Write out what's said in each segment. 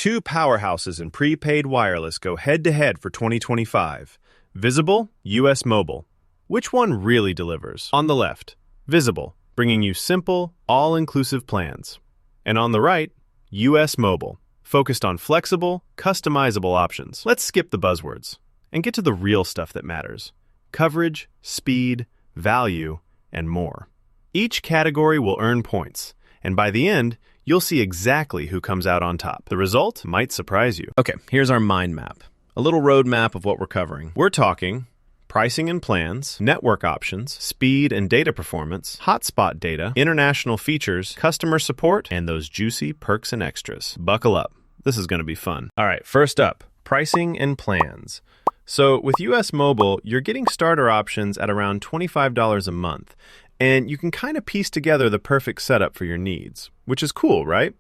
Two powerhouses in prepaid wireless go head-to-head for 2025. Visible, US Mobile. Which one really delivers? On the left, Visible, bringing you simple, all-inclusive plans. And on the right, US Mobile, focused on flexible, customizable options. Let's skip the buzzwords and get to the real stuff that matters. Coverage, speed, value, and more. Each category will earn points, and by the end, you'll see exactly who comes out on top. The result might surprise you. Okay, here's our mind map. A little roadmap of what we're covering. We're talking pricing and plans, network options, speed and data performance, hotspot data, international features, customer support, and those juicy perks and extras. Buckle up. This is going to be fun. All right, first up, pricing and plans. So with US Mobile, you're getting starter options at around $25 a month. And you can kind of piece together the perfect setup for your needs, which is cool, right?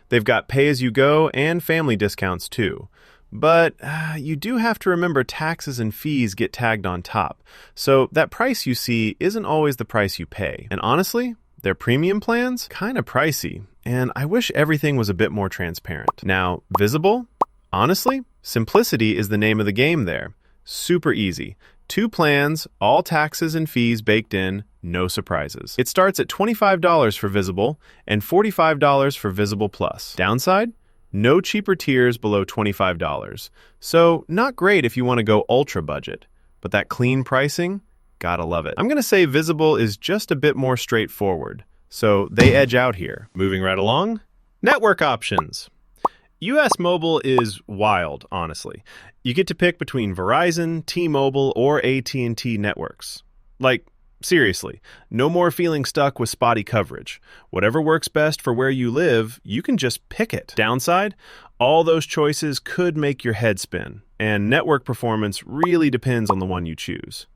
They've got pay-as-you-go and family discounts too. But you do have to remember taxes and fees get tagged on top. So that price you see isn't always the price you pay. And honestly, their premium plans, kind of pricey. And I wish everything was a bit more transparent. Now, Visible? Honestly, simplicity is the name of the game there. Super easy. 2 plans, all taxes and fees baked in, no surprises. It starts at $25 for Visible and $45 for Visible Plus. Downside? No cheaper tiers below $25. So not great if you want to go ultra budget, but that clean pricing, gotta love it. I'm gonna say Visible is just a bit more straightforward, so they edge out here. Moving right along, network options. US Mobile is wild, honestly. You get to pick between Verizon, T-Mobile, or AT&T networks. Like, seriously, no more feeling stuck with spotty coverage. Whatever works best for where you live, you can just pick it. Downside? All those choices could make your head spin, and network performance really depends on the one you choose.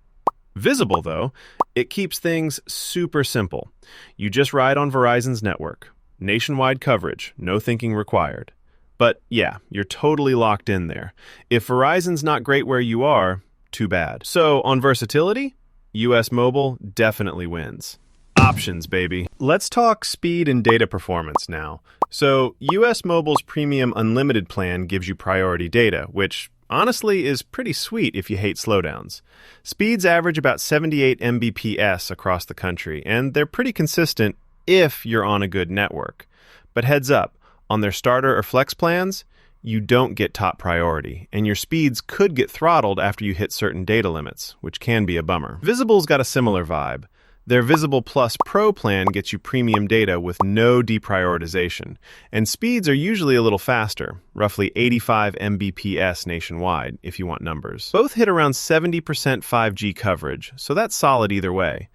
Visible, though, it keeps things super simple. You just ride on Verizon's network. Nationwide coverage, no thinking required. But yeah, you're totally locked in there. If Verizon's not great where you are, too bad. So on versatility, US Mobile definitely wins. Options, baby. Let's talk speed and data performance now. So US Mobile's premium unlimited plan gives you priority data, which honestly is pretty sweet if you hate slowdowns. Speeds average about 78 Mbps across the country, and they're pretty consistent if you're on a good network. But heads up, on their starter or flex plans, you don't get top priority, and your speeds could get throttled after you hit certain data limits, which can be a bummer. Visible's got a similar vibe. Their Visible Plus Pro plan gets you premium data with no deprioritization, and speeds are usually a little faster, roughly 85 Mbps nationwide, if you want numbers. Both hit around 70% 5G coverage, so that's solid either way.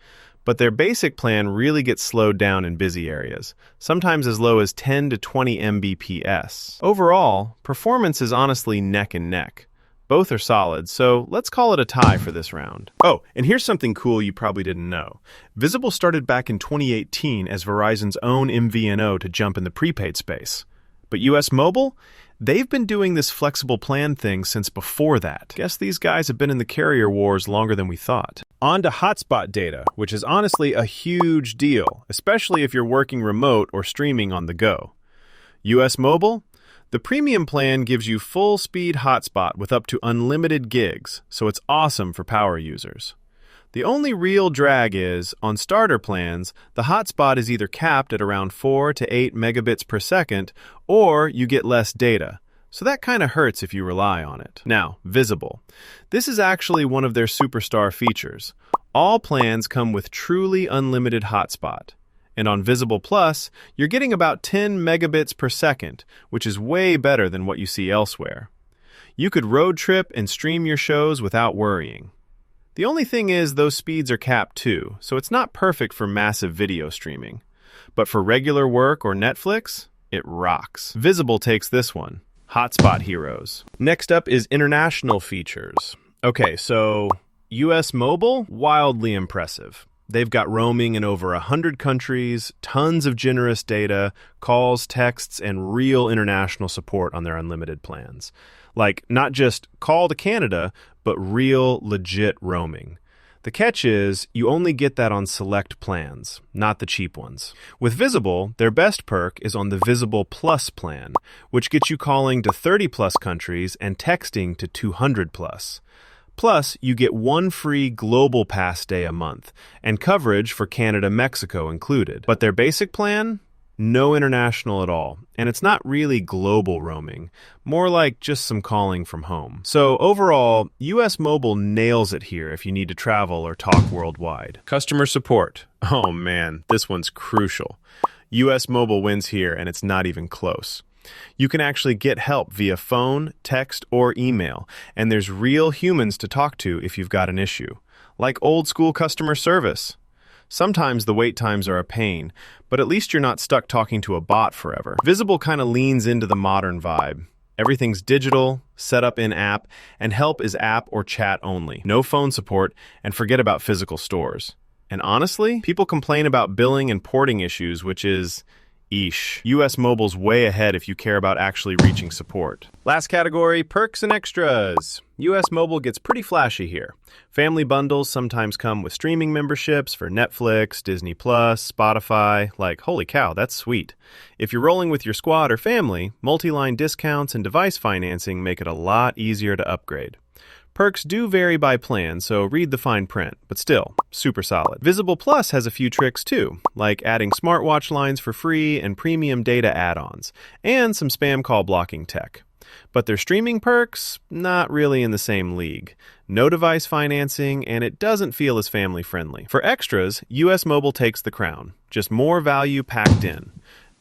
But their basic plan really gets slowed down in busy areas, sometimes as low as 10 to 20 Mbps. Overall, performance is honestly neck and neck. Both are solid, so let's call it a tie for this round. Oh, and here's something cool you probably didn't know. Visible started back in 2018 as Verizon's own MVNO to jump in the prepaid space. But US Mobile? They've been doing this flexible plan thing since before that. Guess these guys have been in the carrier wars longer than we thought. On to hotspot data, which is honestly a huge deal, especially if you're working remote or streaming on the go. US Mobile? The premium plan gives you full-speed hotspot with up to unlimited gigs, so it's awesome for power users. The only real drag is, on starter plans, the hotspot is either capped at around 4 to 8 megabits per second, or you get less data. So that kind of hurts if you rely on it. Now, Visible. This is actually one of their superstar features. All plans come with truly unlimited hotspot. And on Visible Plus, you're getting about 10 megabits per second, which is way better than what you see elsewhere. You could road trip and stream your shows without worrying. The only thing is those speeds are capped too, so it's not perfect for massive video streaming. But for regular work or Netflix, it rocks. Visible takes this one. Hotspot heroes. Next up is international features. Okay, so US Mobile, wildly impressive. They've got roaming in over 100 countries, tons of generous data, calls, texts, and real international support on their unlimited plans. Like, not just call to Canada, but real, legit roaming. The catch is, you only get that on select plans, not the cheap ones. With Visible, their best perk is on the Visible Plus plan, which gets you calling to 30-plus countries and texting to 200-plus. Plus, you get one free global pass day a month, and coverage for Canada, Mexico included. But their basic plan? No international at all, and it's not really global roaming, more like just some calling from home. So overall, US Mobile nails it here if you need to travel or talk worldwide. Customer support. Oh man, this one's crucial. US Mobile wins here, and it's not even close. You can actually get help via phone, text, or email, and there's real humans to talk to if you've got an issue, like old school customer service. Sometimes the wait times are a pain, but at least you're not stuck talking to a bot forever. Visible kind of leans into the modern vibe. Everything's digital, set up in-app, and help is app or chat only. No phone support, and forget about physical stores. And honestly, people complain about billing and porting issues, which is... eesh. US Mobile's way ahead if you care about actually reaching support. Last category, perks and extras. US Mobile gets pretty flashy here. Family bundles sometimes come with streaming memberships for Netflix, Disney+, Spotify. Like, holy cow, that's sweet. If you're rolling with your squad or family, multi-line discounts and device financing make it a lot easier to upgrade. Perks do vary by plan, so read the fine print, but still, super solid. Visible Plus has a few tricks too, like adding smartwatch lines for free and premium data add-ons, and some spam call blocking tech. But their streaming perks, not really in the same league. No device financing, and it doesn't feel as family-friendly. For extras, US Mobile takes the crown, just more value packed in.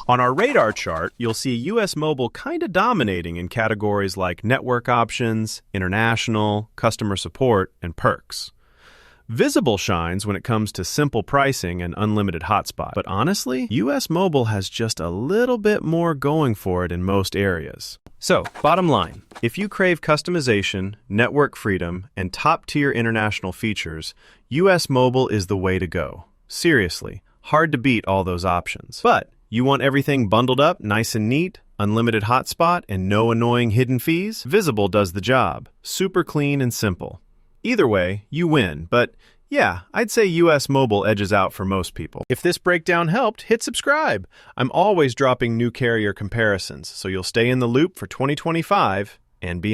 On our radar chart, you'll see US Mobile kind of dominating in categories like network options, international, customer support, and perks. Visible shines when it comes to simple pricing and unlimited hotspot. But honestly, US Mobile has just a little bit more going for it in most areas. So, bottom line, if you crave customization, network freedom, and top-tier international features, US Mobile is the way to go. Seriously, hard to beat all those options. But you want everything bundled up, nice and neat, unlimited hotspot, and no annoying hidden fees? Visible does the job. Super clean and simple. Either way, you win, but yeah, I'd say US Mobile edges out for most people. If this breakdown helped, hit subscribe. I'm always dropping new carrier comparisons, so you'll stay in the loop for 2025 and beyond.